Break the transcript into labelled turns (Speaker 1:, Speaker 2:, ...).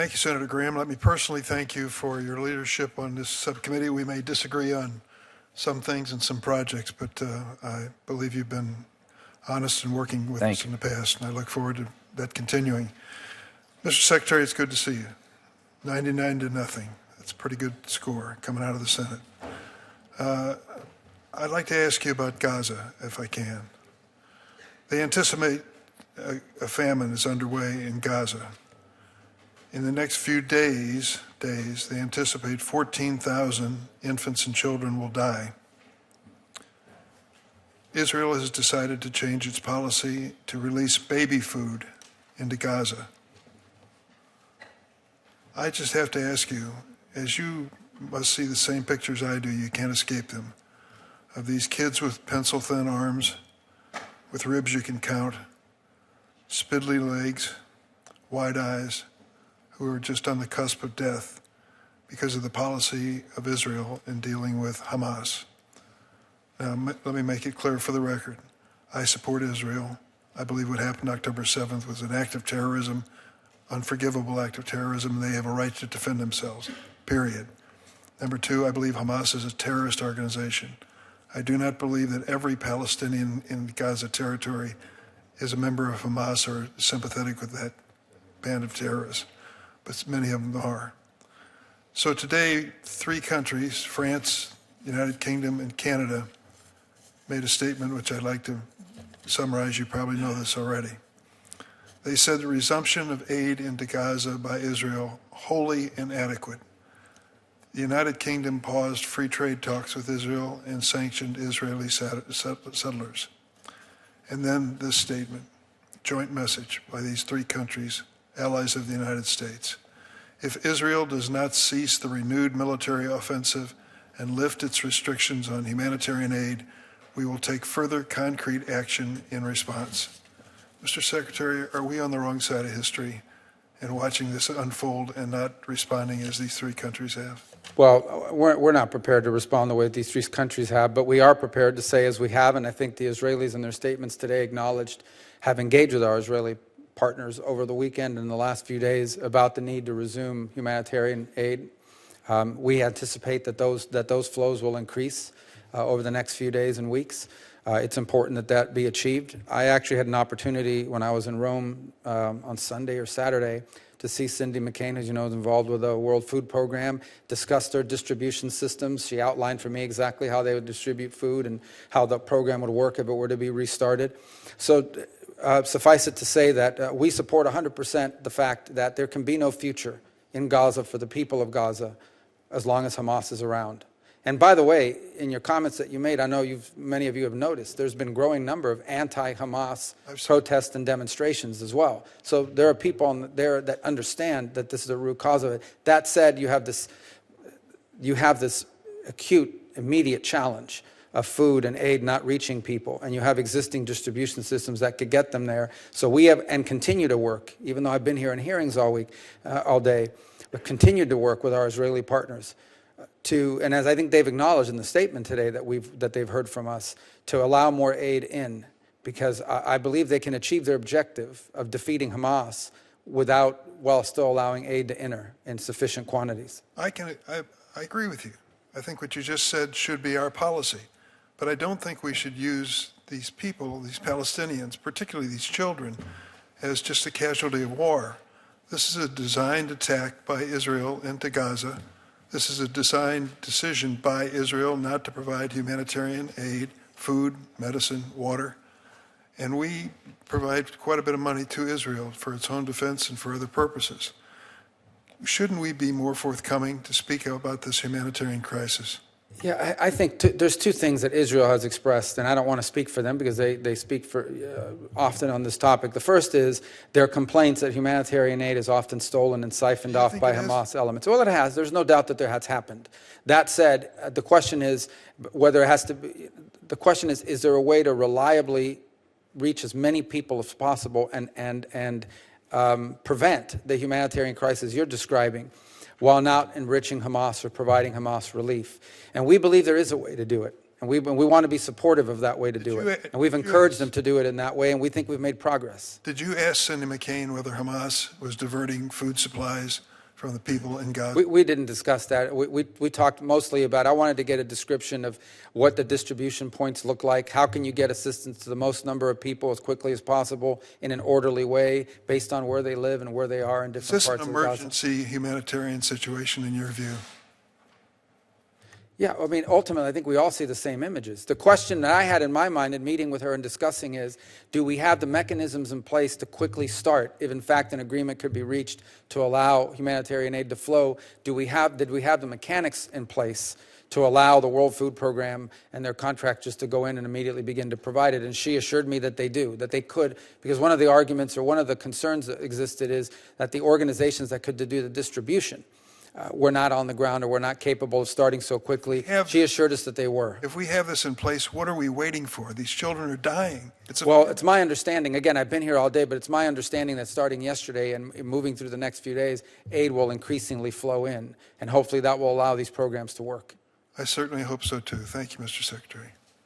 Speaker 1: Thank you, Senator Graham. Let me personally thank you for your leadership on this subcommittee. We may disagree on some things and some projects, but I believe you've been honest and working with us in the past, and I look forward to that continuing. Mr. Secretary, it's good to see you. 99-0. That's a pretty good score coming out of the Senate. I'd like to ask you about Gaza, if I can. They anticipate a famine is underway in Gaza. In the next few days, they anticipate 14,000 infants and children will die. Israel has decided to change its policy to release baby food into Gaza. I just have to ask you, as you must see the same pictures I do, you can't escape them, of these kids with pencil-thin arms, with ribs you can count, spindly legs, wide eyes, who are just on the cusp of death because of the policy of Israel in dealing with Hamas. Now, let me make it clear for the record. I support Israel. I believe what happened October 7th was an act of terrorism, unforgivable act of terrorism, and they have a right to defend themselves, period. Number two, I believe Hamas is a terrorist organization. I do not believe that every Palestinian in Gaza territory is a member of Hamas or sympathetic with that band of terrorists, but many of them are. So today, 3 countries, France, United Kingdom, and Canada, made a statement which I'd like to summarize. You probably know this already. They said the resumption of aid into Gaza by Israel wholly inadequate. The United Kingdom paused free trade talks with Israel and sanctioned Israeli settlers. And then this statement, joint message by these 3 countries, allies of the United States. If Israel does not cease the renewed military offensive and lift its restrictions on humanitarian aid, we will take further concrete action in response. Mr. Secretary, are we on the wrong side of history in watching this unfold and not responding as these 3 countries have?
Speaker 2: Well, we're not prepared to respond the way these 3 countries have, but we are prepared to say, as we have, and I think the Israelis in their statements today acknowledged, have engaged with our Israeli partners over the weekend and the last few days about the need to resume humanitarian aid. We anticipate that those flows will increase over the next few days and weeks. It's important that that be achieved. I actually had an opportunity when I was in Rome on Sunday or Saturday to see Cindy McCain, as you know, is involved with the World Food Program, discuss their distribution systems. She outlined for me exactly how they would distribute food and how the program would work if it were to be restarted. So suffice it to say that we support 100% the fact that there can be no future in Gaza for the people of Gaza as long as Hamas is around. And by the way, in your comments that you made, I know many of you have noticed, there's been a growing number of anti-Hamas protests and demonstrations as well. So there are people there that understand that this is the root cause of it. That said, you have this acute, immediate challenge of food and aid not reaching people, and you have existing distribution systems that could get them there. So we have, and continue to work, even though I've been here in hearings all day, we've continued to work with our Israeli partners and as I think they've acknowledged in the statement today that they've heard from us, to allow more aid in, because I believe they can achieve their objective of defeating Hamas while still allowing aid to enter in sufficient quantities.
Speaker 1: I agree with you. I think what you just said should be our policy, but I don't think we should use these people, these Palestinians, particularly these children, as just a casualty of war. This is a designed attack by Israel into Gaza. This is a designed decision by Israel not to provide humanitarian aid, food, medicine, water. And we provide quite a bit of money to Israel for its own defense and for other purposes. Shouldn't we be more forthcoming to speak about this humanitarian crisis?
Speaker 2: Yeah, I think there's 2 things that Israel has expressed, and I don't want to speak for them because they speak for often on this topic. The first is their complaints that humanitarian aid is often stolen and siphoned off by Hamas elements. Well, it has. There's no doubt that there has happened. That said, the question is whether it has to be. The question is there a way to reliably reach as many people as possible and prevent the humanitarian crisis you're describing, while not enriching Hamas or providing Hamas relief. And we believe there is a way to do it. And we want to be supportive of that way to do it. And we've encouraged them to do it in that way, and we think we've made progress.
Speaker 1: Did you ask Cindy McCain whether Hamas was diverting food supplies from the people in Gaza?
Speaker 2: We didn't discuss that. We talked mostly about, I wanted to get a description of what the distribution points look like. How can you get assistance to the most number of people as quickly as possible in an orderly way based on where they live and where they are in different parts of Gaza?
Speaker 1: Is this an emergency humanitarian situation in your view?
Speaker 2: Yeah, I mean, ultimately, I think we all see the same images. The question that I had in my mind in meeting with her and discussing is, do we have the mechanisms in place to quickly start, if in fact an agreement could be reached to allow humanitarian aid to flow? Did we have the mechanics in place to allow the World Food Program and their contractors to go in and immediately begin to provide it? And she assured me that they do, that they could, because one of the arguments or one of the concerns that existed is that the organizations that could do the distribution were not on the ground or were not capable of starting so quickly. She assured us that they were.
Speaker 1: If we have this in place, what are we waiting for? These children are dying.
Speaker 2: It's my understanding, again, I've been here all day, but it's my understanding that starting yesterday and moving through the next few days, aid will increasingly flow in, and hopefully that will allow these programs to work.
Speaker 1: I certainly hope so too. Thank you, Mr. Secretary.